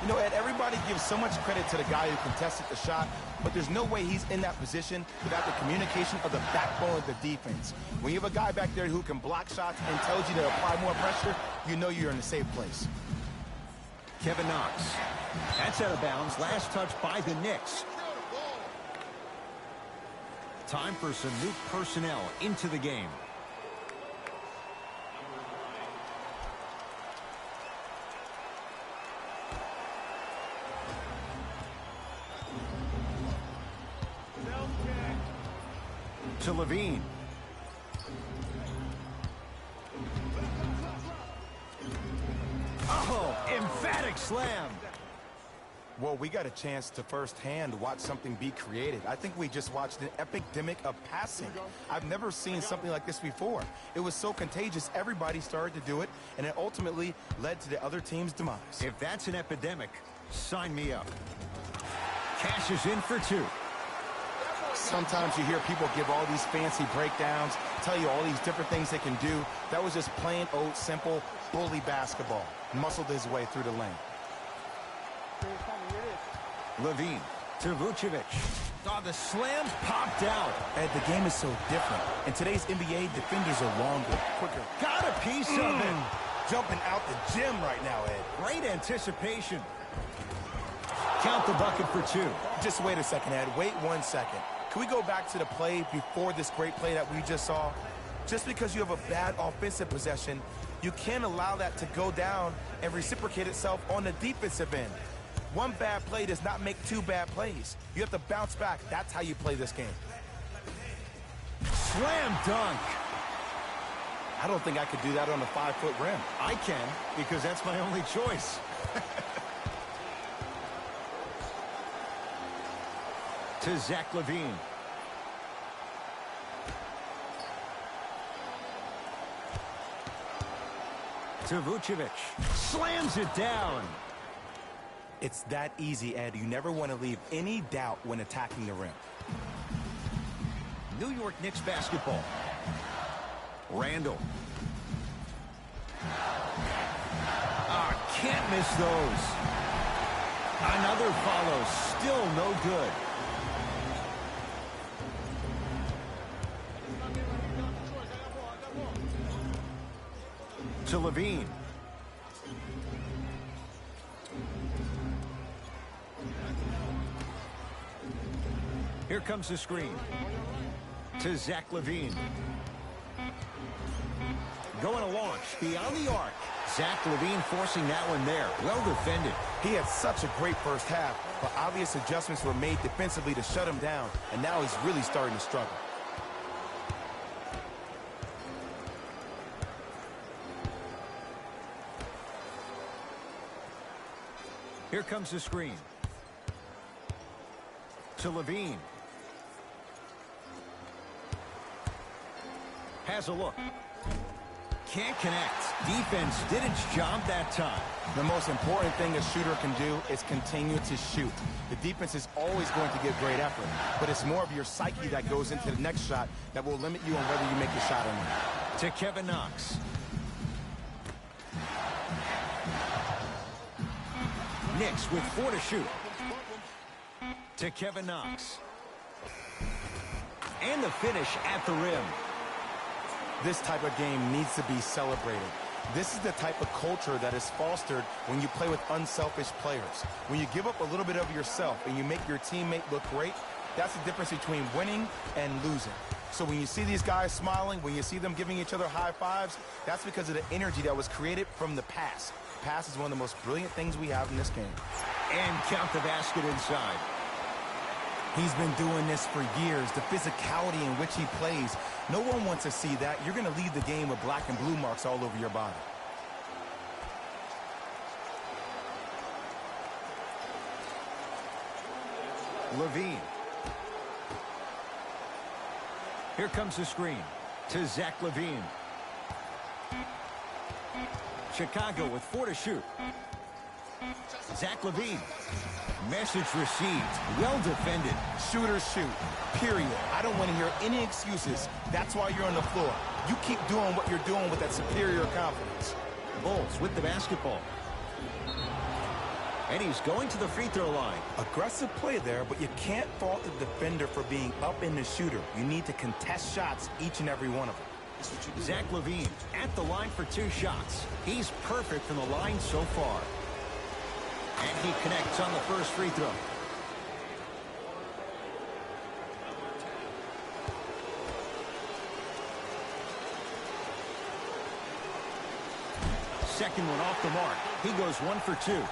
You know, Ed, everybody gives so much credit to the guy who contested the shot, but there's no way he's in that position without the communication of the backbone of the defense. When you have a guy back there who can block shots and tells you to apply more pressure, you know you're in a safe place. Kevin Knox. That's out of bounds. Last touch by the Knicks. Time for some new personnel into the game. To Levine. Oh, emphatic slam. Well, we got a chance to firsthand watch something be created. I think we just watched an epidemic of passing. I've never seen something like this before. It was so contagious, everybody started to do it, and it ultimately led to the other team's demise. If that's an epidemic, sign me up. Cashes in for two. Sometimes you hear people give all these fancy breakdowns, tell you all these different things they can do. That was just plain old simple bully basketball. Muscled his way through the lane. Levine to Vucevic. Oh, the slam popped out. Ed, the game is so different. In today's NBA, defenders are longer, quicker. Got a piece of it. Jumping out the gym right now, Ed. Great anticipation. Count the bucket for 2. Just wait a second, Ed. Wait 1 second. Can we go back to the play before this great play that we just saw? Just because you have a bad offensive possession, you can't allow that to go down and reciprocate itself on the defensive end. One bad play does not make 2 bad plays. You have to bounce back. That's how you play this game. Slam dunk. I don't think I could do that on a 5-foot rim. I can, because that's my only choice. To Zach Levine. To Vucevic. Slams it down. It's that easy, Ed. You never want to leave any doubt when attacking the rim. New York Knicks basketball. Randall. Can't miss those. Another follow. Still no good. To Levine. Here comes the screen. To Zach Levine. Going to launch beyond the arc. Zach Levine forcing that one there. Well defended. He had such a great first half, but obvious adjustments were made defensively to shut him down, and now he's really starting to struggle. Here comes the screen. To Levine. Has a look. Can't connect. Defense did its job that time. The most important thing a shooter can do is continue to shoot. The defense is always going to give great effort, but it's more of your psyche that goes into the next shot that will limit you on whether you make the shot or not. To Kevin Knox. Knicks with 4 to shoot. To Kevin Knox. And the finish at the rim. This type of game needs to be celebrated. This is the type of culture that is fostered when you play with unselfish players. When you give up a little bit of yourself and you make your teammate look great, that's the difference between winning and losing. So when you see these guys smiling, when you see them giving each other high fives, that's because of the energy that was created from the pass. Pass is one of the most brilliant things we have in this game. And count the basket inside. He's been doing this for years. The physicality in which he plays, no one wants to see that. You're going to leave the game with black and blue marks all over your body. Levine. Here comes the screen. To Zach Levine. Chicago with 4 to shoot. Zach Levine. Message received. Well defended. Shooters shoot, period. I don't want to hear any excuses. That's why you're on the floor. You keep doing what you're doing with that superior confidence. Bulls with the basketball. And he's going to the free throw line. Aggressive play there, but you can't fault the defender for being up in the shooter. You need to contest shots, each and every one of them. Zach Levine at the line for 2 shots. He's perfect from the line so far. And he connects on the first free throw. Second one off the mark. He goes 1 for 2.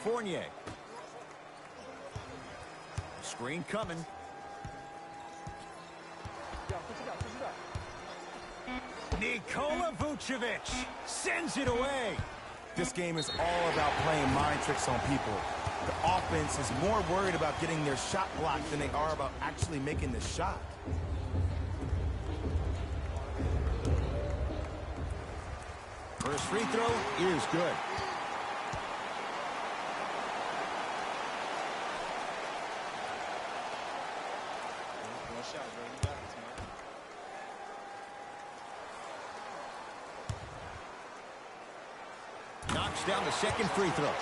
Fournier. Screen coming. Nikola Vucevic sends it away. This game is all about playing mind tricks on people. The offense is more worried about getting their shot blocked than they are about actually making the shot. First free throw is good. One shot, bro. You got this, man. Knocks down the second free throw.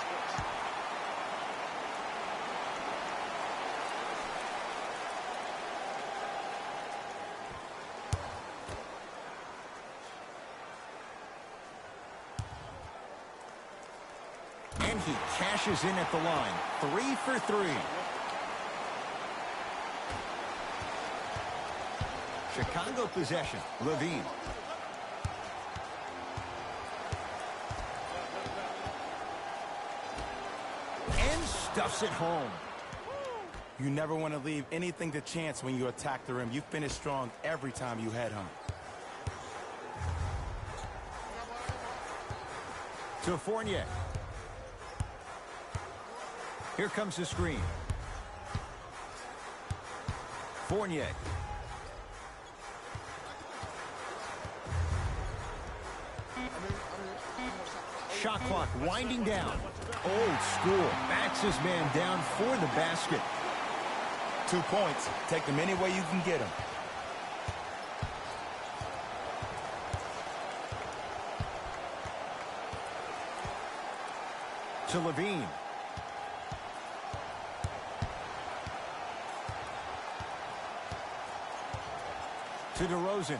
And he cashes in at the line. 3 for 3. Chicago possession. Levine. And stuffs it home. You never want to leave anything to chance when you attack the rim. You finish strong every time you head home. To Fournier. Here comes the screen. Fournier. Shot clock winding down. Old school. Backs his man down for the basket. 2 points. Take them any way you can get them. To Levine. To DeRozan.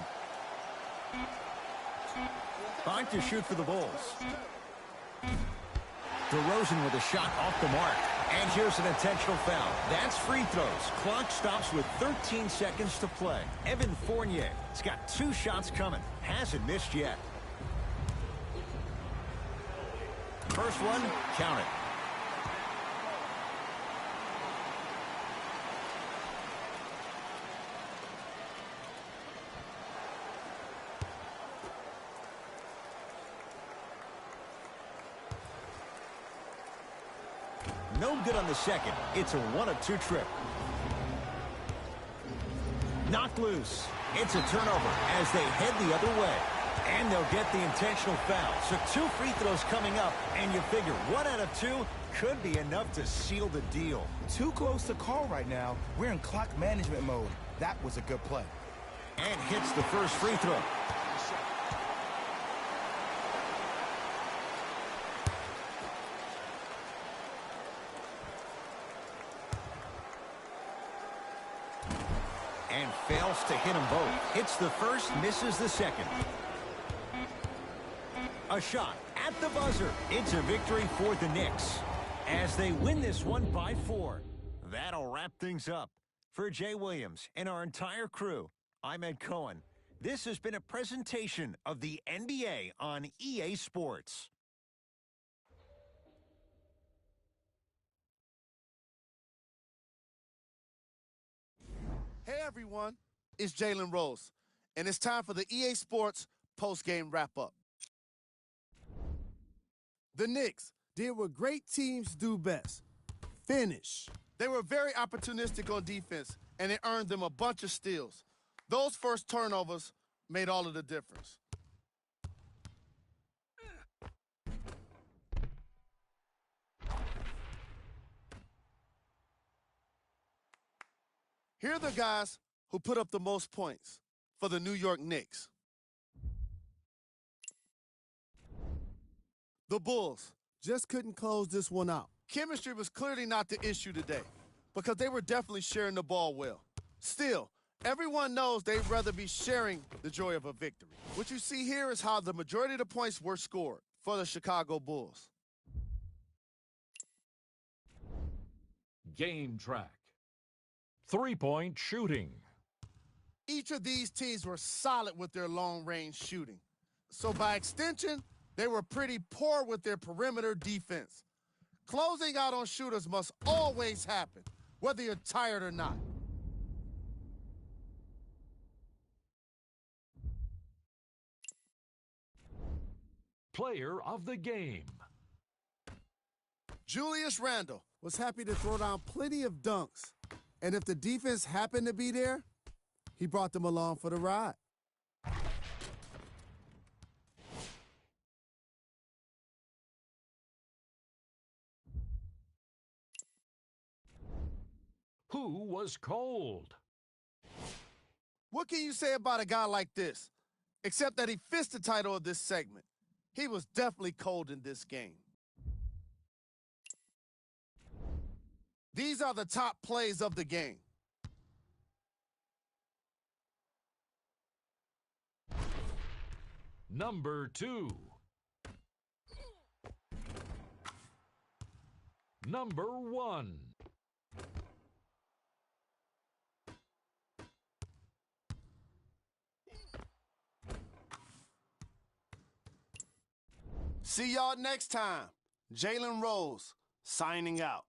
Fine to shoot for the Bulls. DeRozan with a shot off the mark. And here's an intentional foul. That's free throws. Clock stops with 13 seconds to play. Evan Fournier has got 2 shots coming. Hasn't missed yet. First one, count it. No good on the second. It's a 1 of 2 trip. Knocked loose. It's a turnover as they head the other way. And they'll get the intentional foul. So 2 free throws coming up. And you figure 1 out of 2 could be enough to seal the deal. Too close to call right now. We're in clock management mode. That was a good play. And hits the first free throw. And fails to hit them both. Hits the first, misses the second. A shot at the buzzer. It's a victory for the Knicks as they win this one by 4. That'll wrap things up. For Jay Williams and our entire crew, I'm Ed Cohen. This has been a presentation of the NBA on EA Sports. Hey, everyone. It's Jalen Rose, and it's time for the EA Sports post-game wrap-up. The Knicks did what great teams do best, finish. They were very opportunistic on defense, and it earned them a bunch of steals. Those first turnovers made all of the difference. Here are the guys who put up the most points for the New York Knicks. The Bulls just couldn't close this one out. Chemistry was clearly not the issue today because they were definitely sharing the ball well. Still, everyone knows they'd rather be sharing the joy of a victory. What you see here is how the majority of the points were scored for the Chicago Bulls. Game track. 3-point shooting. Each of these teams were solid with their long-range shooting. So by extension, they were pretty poor with their perimeter defense. Closing out on shooters must always happen, whether you're tired or not. Player of the game. Julius Randle was happy to throw down plenty of dunks. And if the defense happened to be there, he brought them along for the ride. Who was cold? What can you say about a guy like this? Except that he fits the title of this segment. He was definitely cold in this game. These are the top plays of the game. Number 2. Number 1. See y'all next time. Jalen Rose, signing out.